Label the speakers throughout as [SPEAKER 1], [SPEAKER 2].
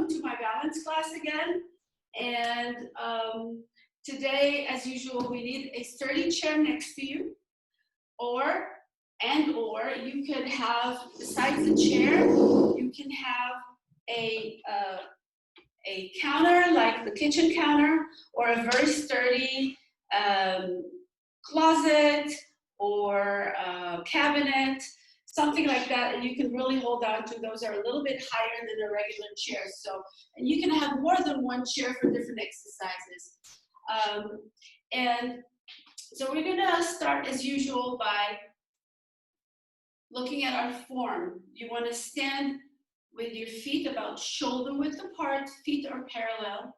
[SPEAKER 1] to my balance class again. And today, as usual, we need a sturdy chair next to you, or you could have, besides the chair, you can have a counter, like the kitchen counter, or a very sturdy closet or cabinet, something like that, and you can really hold on to. Those are a little bit higher than a regular chair. So, and you can have more than one chair for different exercises. And so we're gonna start as usual by looking at our form. You wanna stand with your feet about shoulder width apart, feet are parallel.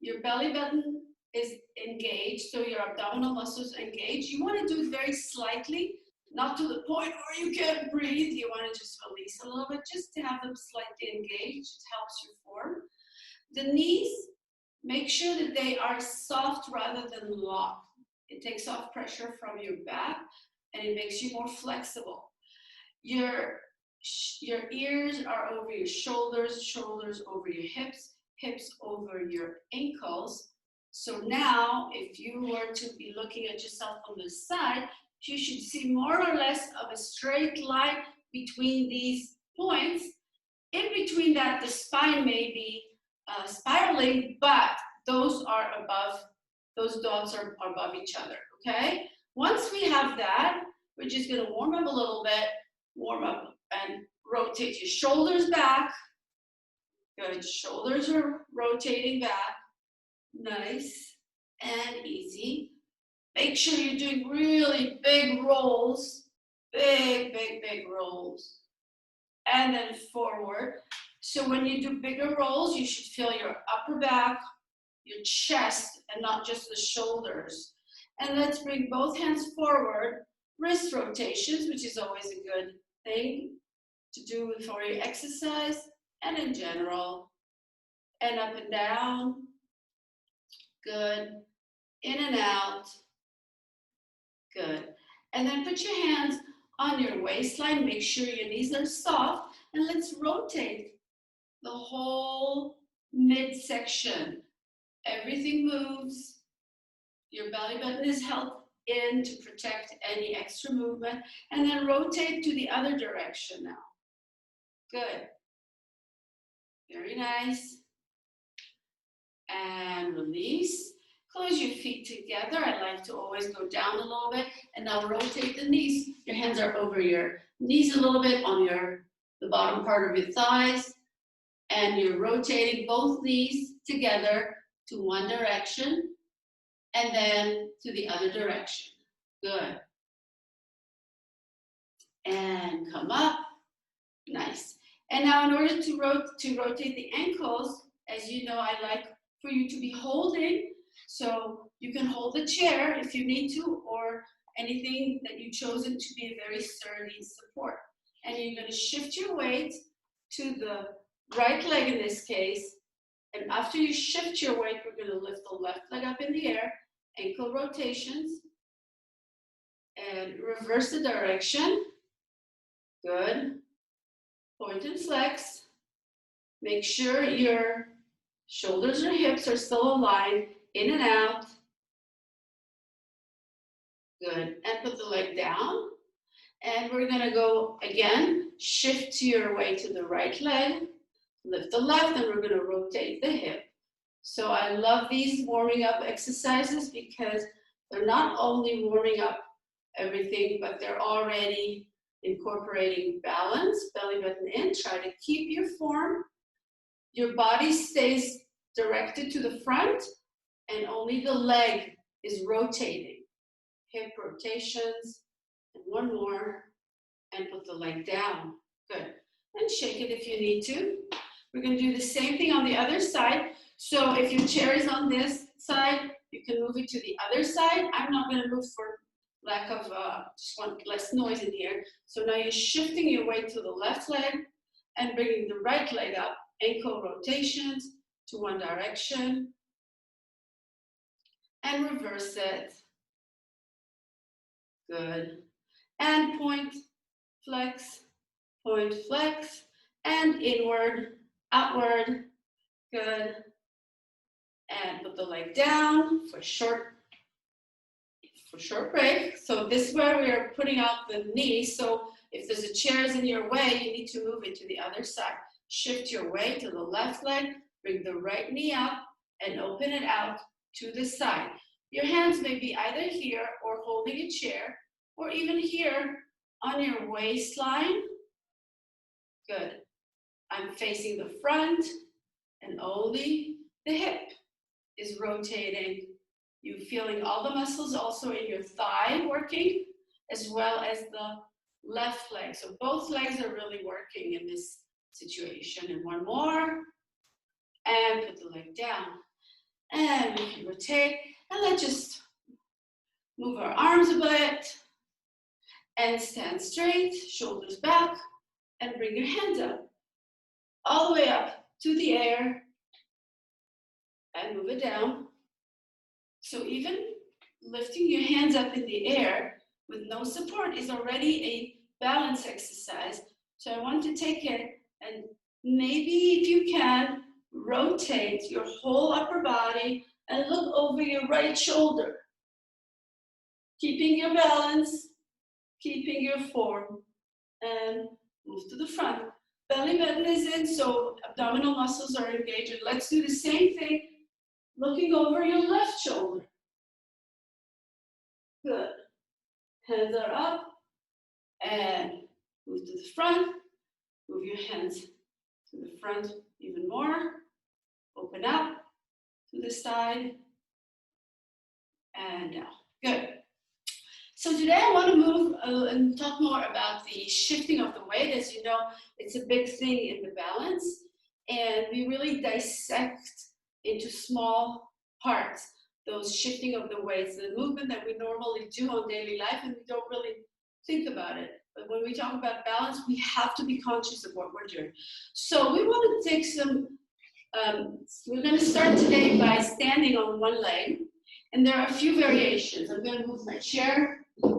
[SPEAKER 1] Your belly button is engaged, so your abdominal muscles engaged. You wanna do it very slightly, not to the point where you can't breathe. You want to just release a little bit, just to have them slightly engaged. It helps your form. The knees, make sure that they are soft rather than locked. It takes off pressure from your back and it makes you more flexible. Your ears are over your shoulders, shoulders over your hips, hips over your ankles. So now, if you were to be looking at yourself from the side, you should see more or less of a straight line between these points. In between that, the spine may be spiraling, but those are above, those dots are above each other, okay? Once we have that, we're just gonna warm up a little bit, warm up and rotate your shoulders back. Good, shoulders are rotating back. Nice and easy. Make sure you're doing really big rolls, big rolls, and then forward. So when you do bigger rolls, you should feel your upper back, your chest, and not just the shoulders. And let's bring both hands forward, wrist rotations, which is always a good thing to do for your exercise and in general. And up and down, good, in and out. Good. And then put your hands on your waistline. Make sure your knees are soft. And let's rotate the whole midsection. Everything moves. Your belly button is held in to protect any extra movement. And then rotate to the other direction now. Good. Very nice. And release. Close your feet together. I like to always go down a little bit, and now rotate the knees. Your hands are over your knees a little bit on the bottom part of your thighs, and you're rotating both knees together to one direction, and then to the other direction. Good. And come up. Nice. And now in order to rotate the ankles, as you know, I like for you to be holding. So you can hold the chair if you need to, or anything that you've chosen to be a very sturdy support. And you're going to shift your weight to the right leg in this case. And after you shift your weight, we're going to lift the left leg up in the air, ankle rotations, and reverse the direction. Good. Point and flex. Make sure your shoulders or hips are still aligned. In and out. Good. And put the leg down. And we're going to go again. Shift your way to the right leg. Lift the left, and we're going to rotate the hip. So I love these warming up exercises because they're not only warming up everything, but they're already incorporating balance, belly button in. Try to keep your form. Your body stays directed to the front, and only the leg is rotating. Hip rotations, and one more, and put the leg down. Good. And shake it if you need to. We're going to do the same thing on the other side. So if your chair is on this side, you can move it to the other side. I'm not going to move for lack of, just want less noise in here. So now you're shifting your weight to the left leg and bringing the right leg up. Ankle rotations to one direction. And reverse it. Good. And point, flex, and inward, outward. Good. And put the leg down for short break. So this is where we are putting out the knee. So if there's a chair in your way, you need to move it to the other side. Shift your weight to the left leg, bring the right knee up and open it out to the side. Your hands may be either here or holding a chair or even here on your waistline. Good. I'm facing the front and only the hip is rotating. You feeling all the muscles also in your thigh working, as well as the left leg. So both legs are really working in this situation. And one more. And put the leg down. And we can rotate. And let's just move our arms a bit. And stand straight, shoulders back. And bring your hands up. All the way up to the air. And move it down. So even lifting your hands up in the air with no support is already a balance exercise. So I want to take it and maybe if you can, rotate your whole upper body and look over your right shoulder. Keeping your balance, keeping your form, and move to the front. Belly button is in, so abdominal muscles are engaged. Let's do the same thing, looking over your left shoulder. Good. Hands are up and move to the front. Move your hands to the front even more. Open up to the side and down. Good. So today I want to move and talk more about the shifting of the weight. As you know, it's a big thing in the balance, and we really dissect into small parts those shifting of the weights, the movement that we normally do on daily life, and we don't really think about it. But when we talk about balance, we have to be conscious of what we're doing. So we want to take some, we're going to start today by standing on one leg, and there are a few variations. I'm going to move my chair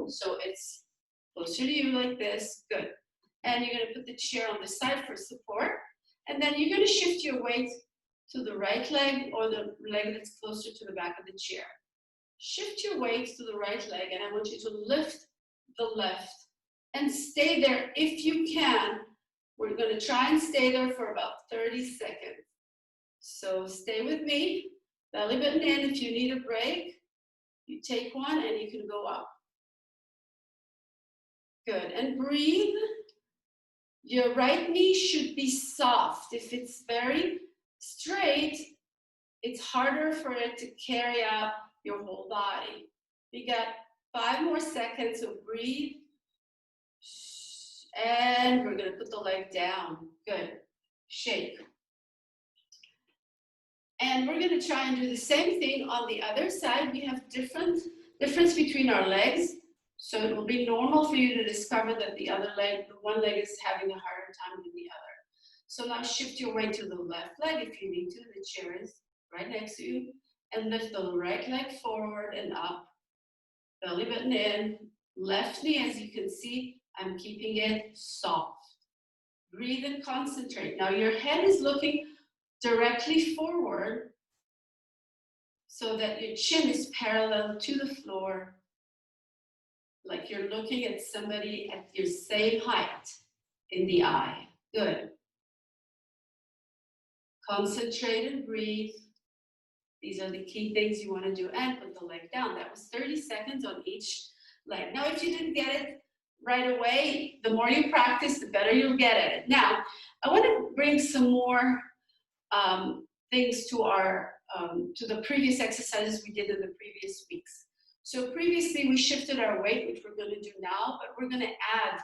[SPEAKER 1] so it's closer to you like this. Good. And you're going to put the chair on the side for support, and then you're going to shift your weight to the right leg or the leg that's closer to the back of the chair. Shift your weight to the right leg, and I want you to lift the left and stay there if you can. We're going to try and stay there for about 30 seconds. So stay with me, belly button in. If you need a break, you take one and you can go up. Good, and breathe. Your right knee should be soft. If it's very straight, it's harder for it to carry out your whole body. We got 5 more seconds, so breathe. And we're gonna put the leg down. Good, shake. And we're gonna try and do the same thing on the other side. We have difference between our legs. So it will be normal for you to discover that the other leg, the one leg is having a harder time than the other. So now shift your weight to the left leg if you need to. The chair is right next to you. And lift the right leg forward and up. Belly button in. Left knee, as you can see, I'm keeping it soft. Breathe and concentrate. Now your head is looking directly forward so that your chin is parallel to the floor, like you're looking at somebody at your same height in the eye. Good. Concentrate and breathe. These are the key things you want to do. And put the leg down. That was 30 seconds on each leg. Now, if you didn't get it right away, the more you practice, the better you'll get at it. Now, I want to bring some more things to our to the previous exercises we did in the previous weeks. So previously we shifted our weight, which we're going to do now, but we're going to add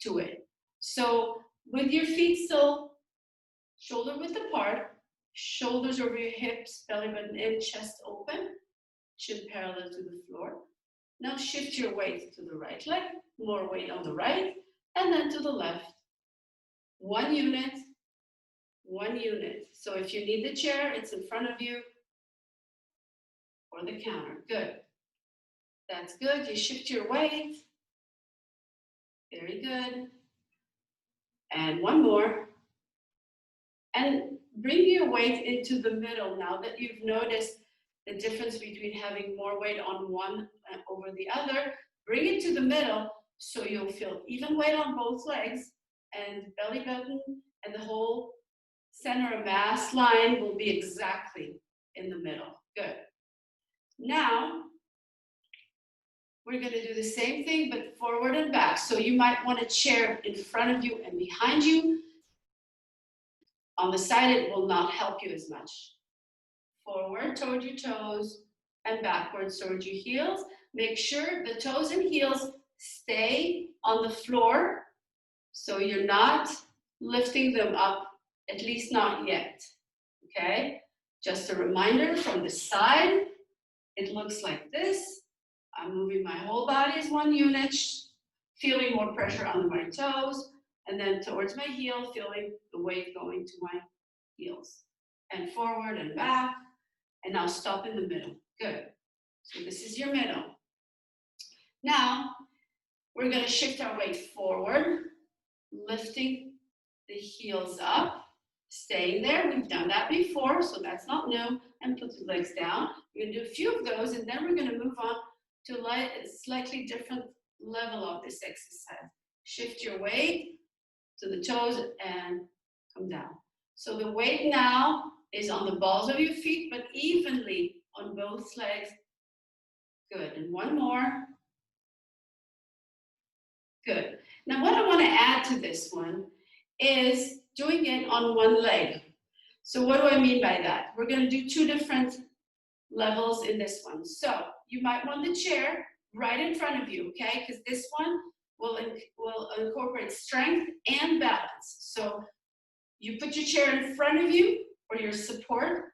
[SPEAKER 1] to it. So with your feet still shoulder width apart, shoulders over your hips, belly button in, chest open, chin parallel to the floor. Now shift your weight to the right leg, more weight on the right, and then to the left. 1 unit, 1 unit. So if you need the chair, it's in front of you or the counter. Good. That's good. You shift your weight. Very good. And 1 more. And bring your weight into the middle. Now that you've noticed the difference between having more weight on one over the other, bring it to the middle so you'll feel even weight on both legs, and belly button and the whole center of mass line will be exactly in the middle. Good. Now, we're going to do the same thing, but forward and back. So you might want a chair in front of you and behind you. On the side, it will not help you as much. Forward toward your toes and backwards toward your heels. Make sure the toes and heels stay on the floor, so you're not lifting them up, at least not yet, okay? Just a reminder, from the side, it looks like this. I'm moving my whole body as one unit, feeling more pressure on my toes, and then towards my heel, feeling the weight going to my heels. And forward and back, and now stop in the middle. Good. So this is your middle. Now, we're going to shift our weight forward, lifting the heels up, staying there. We've done that before, so that's not new. And put the legs down. We're going to do a few of those, and then we're going to move on to a slightly different level of this exercise. Shift your weight to the toes and come down. So the weight now is on the balls of your feet, but evenly on both legs. Good. And one more. Good. Now what I want to add to this one is doing it on one leg. So what do I mean by that? We're going to do two different levels in this one. So you might want the chair right in front of you, okay? Because this one will incorporate strength and balance. So you put your chair in front of you for your support,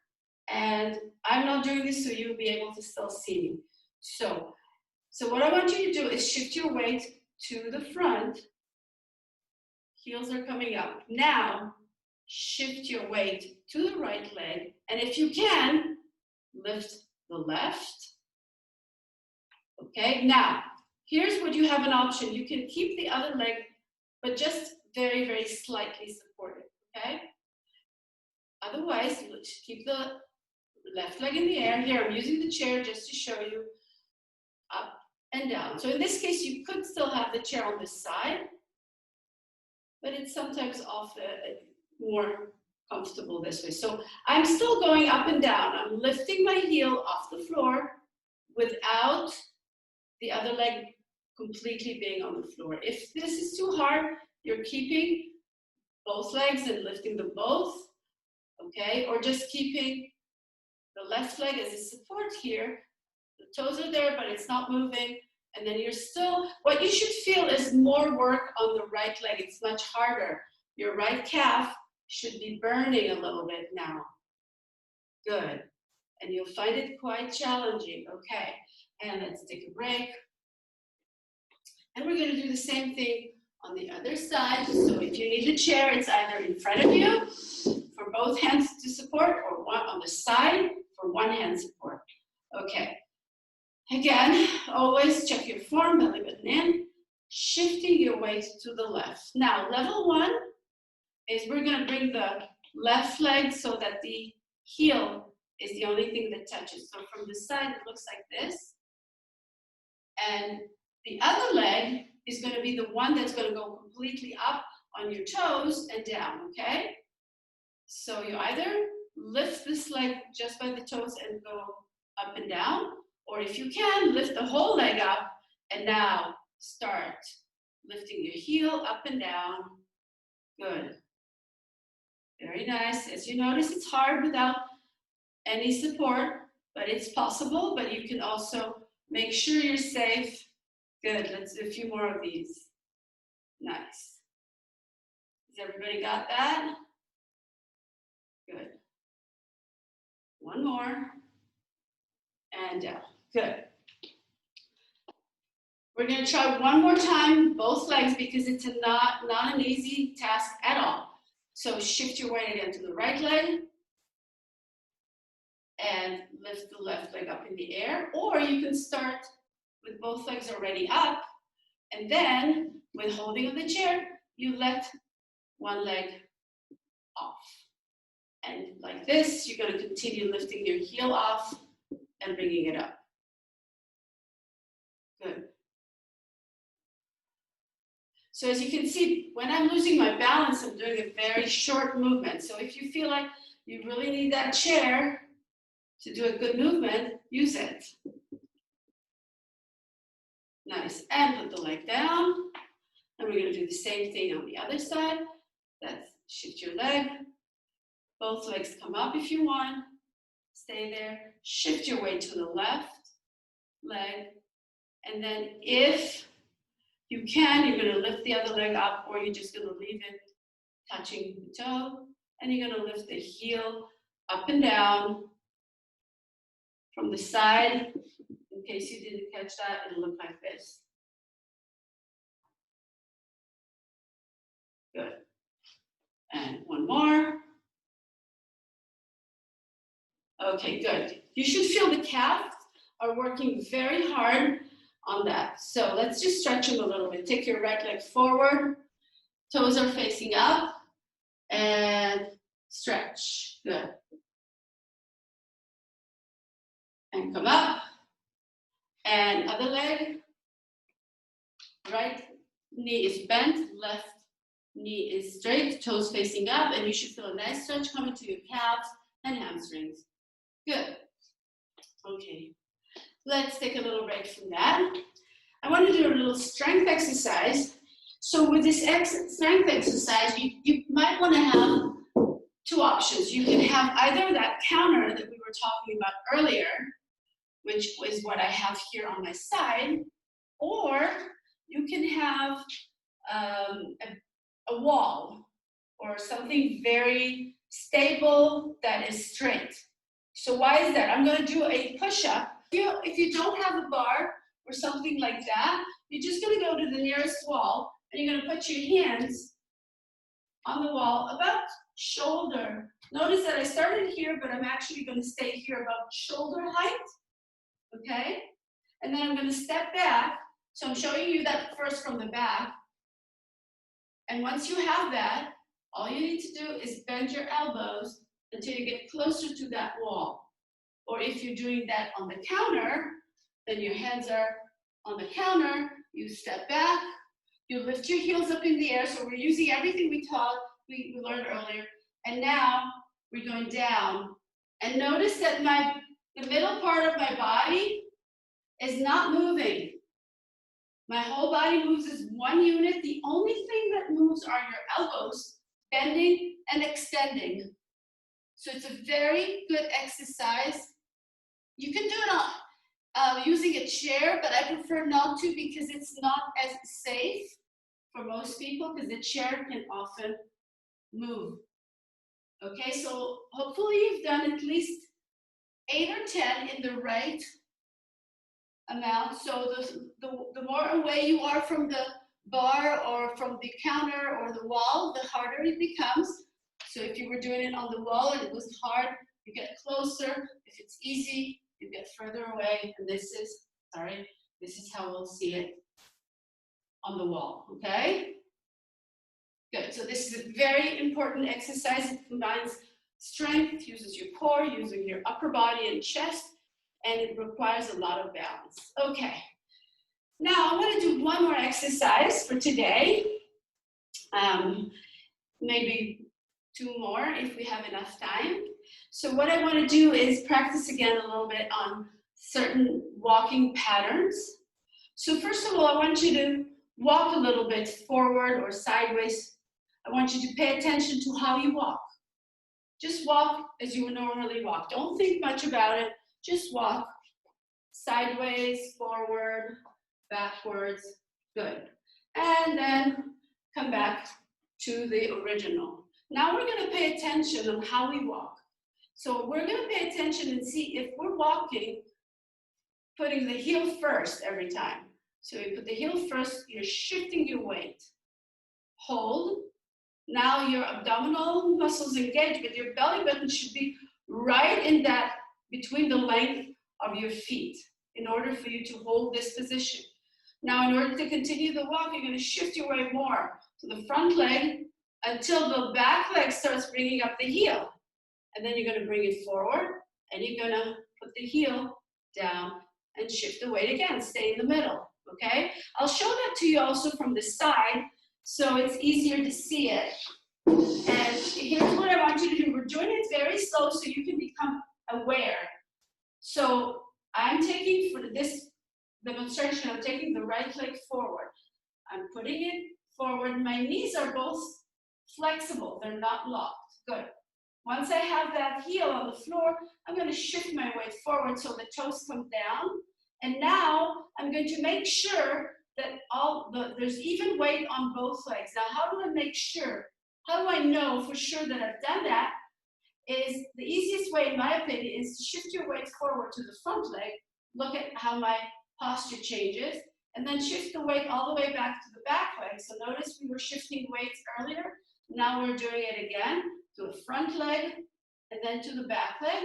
[SPEAKER 1] and I'm not doing this so you'll be able to still see me. So what I want you to do is shift your weight to the front. Heels are coming up. Now, shift your weight to the right leg, and if you can, lift the left. Okay, now, here's what you have an option. You can keep the other leg, but just very, very slightly supported, okay? Otherwise, keep the left leg in the air. Here, I'm using the chair just to show you up and down. So in this case, you could still have the chair on the side, but it's sometimes more comfortable this way. So I'm still going up and down. I'm lifting my heel off the floor without the other leg completely being on the floor. If this is too hard, you're keeping both legs and lifting them both, okay? Or just keeping the left leg as a support here. The toes are there, but it's not moving. And then you're still, what you should feel is more work on the right leg. It's much harder. Your right calf should be burning a little bit now. Good. And you'll find it quite challenging. Okay. And let's take a break. And we're going to do the same thing on the other side. So if you need a chair, it's either in front of you for both hands to support, or one on the side for one hand support. Okay. Again, always check your form, belly button in, shifting your weight to the left. Now, level one is we're going to bring the left leg so that the heel is the only thing that touches. So from the side, it looks like this. And the other leg is going to be the one that's going to go completely up on your toes and down, okay? So you either lift this leg just by the toes and go up and down, or if you can, lift the whole leg up, and now start lifting your heel up and down. Good. Very nice. As you notice, it's hard without any support, but it's possible, but you can also make sure you're safe. Good. Let's do a few more of these. Nice. Has everybody got that? Good. One more. And down. Good. We're going to try one more time, both legs, because it's not an easy task at all. So shift your weight again to the right leg and lift the left leg up in the air. Or you can start with both legs already up, and then with holding of the chair, you let one leg off. And like this, you're going to continue lifting your heel off and bringing it up. Good. So as you can see, when I'm losing my balance, I'm doing a very short movement. So if you feel like you really need that chair to do a good movement, use it. Nice. And put the leg down. And we're going to do the same thing on the other side. That's shift your leg. Both legs come up if you want. Stay there. Shift your weight to the left leg. And then if you can, you're going to lift the other leg up, or you're just going to leave it touching the toe. And you're going to lift the heel up and down from the side. In case you didn't catch that, it'll look like this. Good. And one more. Okay, good. You should feel the calves are working very hard on that. So let's just stretch them a little bit. Take your right leg forward. Toes are facing up. And stretch. Good. And come up. And other leg. Right knee is bent. Left knee is straight. Toes facing up. And you should feel a nice stretch coming to your calves and hamstrings. Good. Okay. Let's take a little break from that. I want to do a little strength exercise. So with this strength exercise, you might want to have two options. You can have either that counter that we were talking about earlier, which is what I have here on my side, or you can have a wall or something very stable that is straight. So why is that? I'm going to do a push-up. If you don't have a bar or something like that, you're just going to go to the nearest wall and you're going to put your hands on the wall about shoulder. Notice that I started here, but I'm actually going to stay here about shoulder height. Okay? And then I'm going to step back. So I'm showing you that first from the back. And once you have that, all you need to do is bend your elbows until you get closer to that wall. Or if you're doing that on the counter, then your hands are on the counter, you step back, you lift your heels up in the air. So we're using everything we learned earlier. And now we're going down. And notice that the middle part of my body is not moving. My whole body moves as one unit. The only thing that moves are your elbows, bending and extending. So it's a very good exercise. You can do it on using a chair, but I prefer not to because it's not as safe for most people because the chair can often move. Okay, so hopefully you've done at least 8 or 10 in the right amount. So the more away you are from the bar or from the counter or the wall, the harder it becomes. So if you were doing it on the wall and it was hard, you get closer. If it's easy, you get further away. And this is how we'll see it on the wall, okay? Good, so this is a very important exercise. It combines strength, uses your core, using your upper body and chest, and it requires a lot of balance. Okay, now I'm gonna do one more exercise for today. Maybe 2 more if we have enough time. So what I want to do is practice again a little bit on certain walking patterns. So first of all, I want you to walk a little bit forward or sideways. I want you to pay attention to how you walk. Just walk as you would normally walk. Don't think much about it. Just walk sideways, forward, backwards. Good. And then come back to the original. Now we're going to pay attention on how we walk. So we're going to pay attention and see if we're walking, putting the heel first every time. So you put the heel first, you're shifting your weight. Hold. Now your abdominal muscles engage, but your belly button should be right in that, between the length of your feet in order for you to hold this position. Now in order to continue the walk, you're going to shift your weight more to the front leg until the back leg starts bringing up the heel. And then you're gonna bring it forward, and you're gonna put the heel down and shift the weight again, stay in the middle, okay? I'll show that to you also from the side, so it's easier to see it. And here's what I want you to do. We're doing it very slow so you can become aware. So I'm taking, for this demonstration, I'm taking the right leg forward. I'm putting it forward. My knees are both flexible. They're not locked. Good. Once I have that heel on the floor, I'm going to shift my weight forward so the toes come down. And now I'm going to make sure that there's even weight on both legs. Now, how do I make sure? How do I know for sure that I've done that? Is the easiest way, in my opinion, is to shift your weight forward to the front leg. Look at how my posture changes. And then shift the weight all the way back to the back leg. So notice we were shifting weights earlier. Now we're doing it again to the front leg and then to the back leg.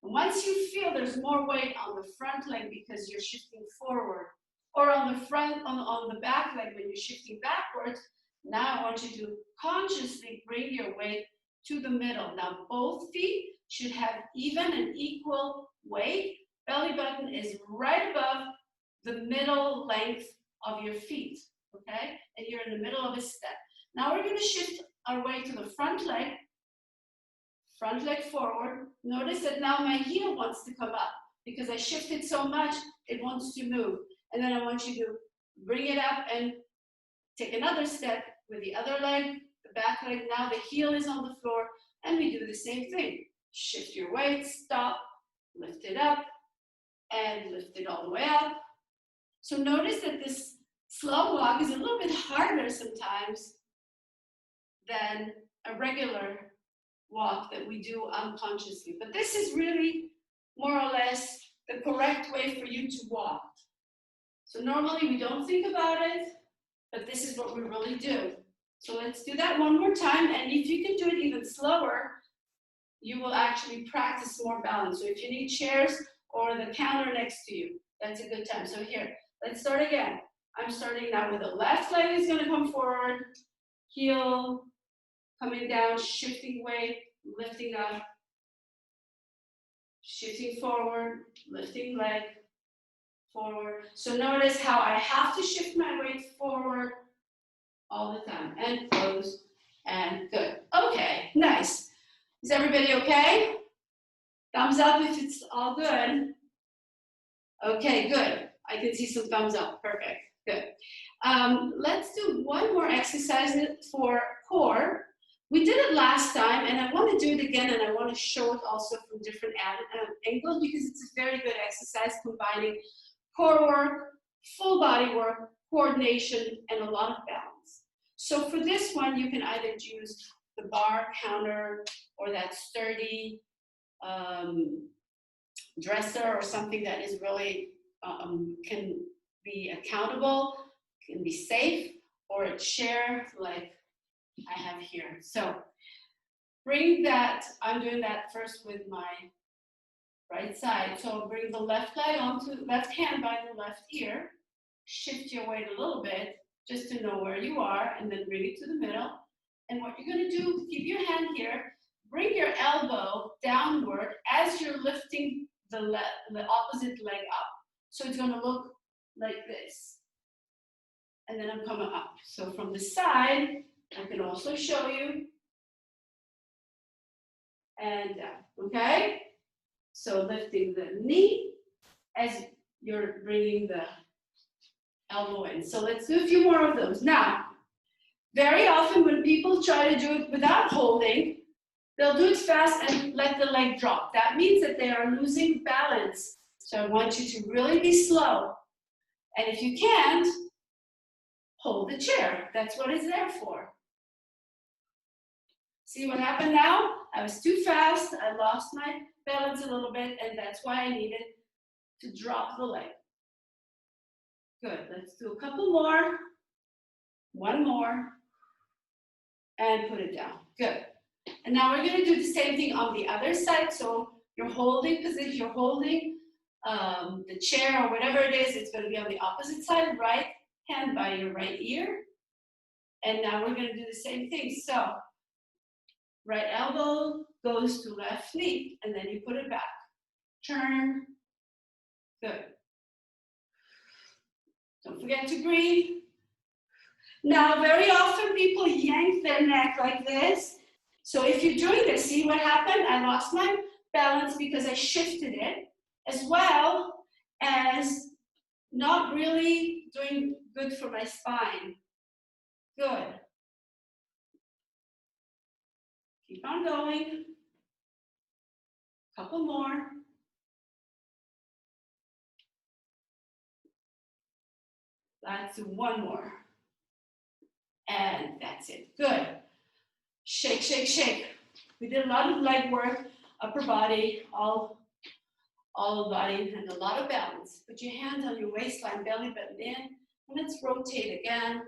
[SPEAKER 1] And once you feel there's more weight on the front leg because you're shifting forward, or on the front, on the back leg when you're shifting backwards, now I want you to consciously bring your weight to the middle. Now both feet should have even and equal weight. Belly button is right above the middle length of your feet, okay? And you're in the middle of a step. Now we're gonna shift our weight to the front leg forward. Notice that now my heel wants to come up because I shifted so much, it wants to move. And then I want you to bring it up and take another step with the other leg, the back leg. Now the heel is on the floor, and we do the same thing. Shift your weight, stop, lift it up, and lift it all the way up. So notice that this slow walk is a little bit harder sometimes than a regular walk that we do unconsciously. But this is really more or less the correct way for you to walk. So normally we don't think about it, but this is what we really do. So let's do that one more time. And if you can do it even slower, you will actually practice more balance. So if you need chairs or the counter next to you, that's a good time. So here, let's start again. I'm starting now with the left leg is going to come forward, heel coming down, shifting weight, lifting up, shifting forward, lifting leg, forward. So notice how I have to shift my weight forward all the time. And close, and good. Okay, nice. Is everybody okay? Thumbs up if it's all good. Okay, good. I can see some thumbs up. Perfect. Good. Let's do one more exercise for core. We did it last time, and I want to do it again, and I want to show it also from different angles because it's a very good exercise combining core work, full body work, coordination, and a lot of balance. So for this one, you can either use the bar counter or that sturdy dresser or something that is really can be accountable, can be safe, or a chair like I have here. So bring that, I'm doing that first with my right side. So bring the left leg onto left hand by the left ear, shift your weight a little bit just to know where you are, and then bring it to the middle. And what you're going to do, keep your hand here, bring your elbow downward as you're lifting the opposite leg up. So it's going to look like this. And then I'm coming up. So from the side, I can also show you. And down, okay? So lifting the knee as you're bringing the elbow in. So let's do a few more of those. Now, very often when people try to do it without holding, they'll do it fast and let the leg drop. That means that they are losing balance. So I want you to really be slow. And if you can't, hold the chair. That's what it's there for. See what happened now? I was too fast. I lost my balance a little bit, and that's why I needed to drop the leg. Good. Let's do a couple more. One more. And put it down. Good. And now we're going to do the same thing on the other side. So you're holding position, you're holding the chair or whatever it is. It's going to be on the opposite side, right hand by your right ear. And now we're going to do the same thing. So Right elbow goes to left knee, and then you put it back. Turn. Good. Don't forget to breathe. Now, very often people yank their neck like this. So if you're doing this, see what happened? I lost my balance because I shifted it, as well as not really doing good for my spine. Good. Keep on going. Couple more. Let's do one more. And that's it. Good. Shake, shake, shake. We did a lot of leg work, upper body, all body, and a lot of balance. Put your hands on your waistline, belly button in, and let's rotate again.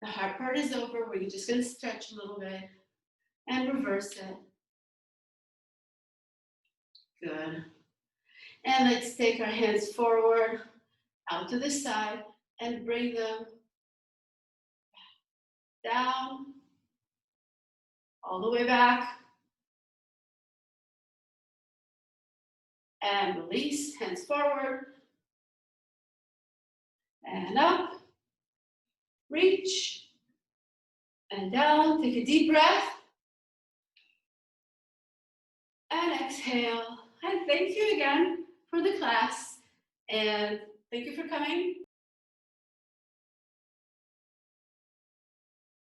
[SPEAKER 1] The hard part is over. We're just going to stretch a little bit and reverse it. Good. And let's take our hands forward, out to the side, and bring them down, all the way back. And release, hands forward. And up. Reach. And down. Take a deep breath. And exhale. And thank you again for the class. And thank you for coming.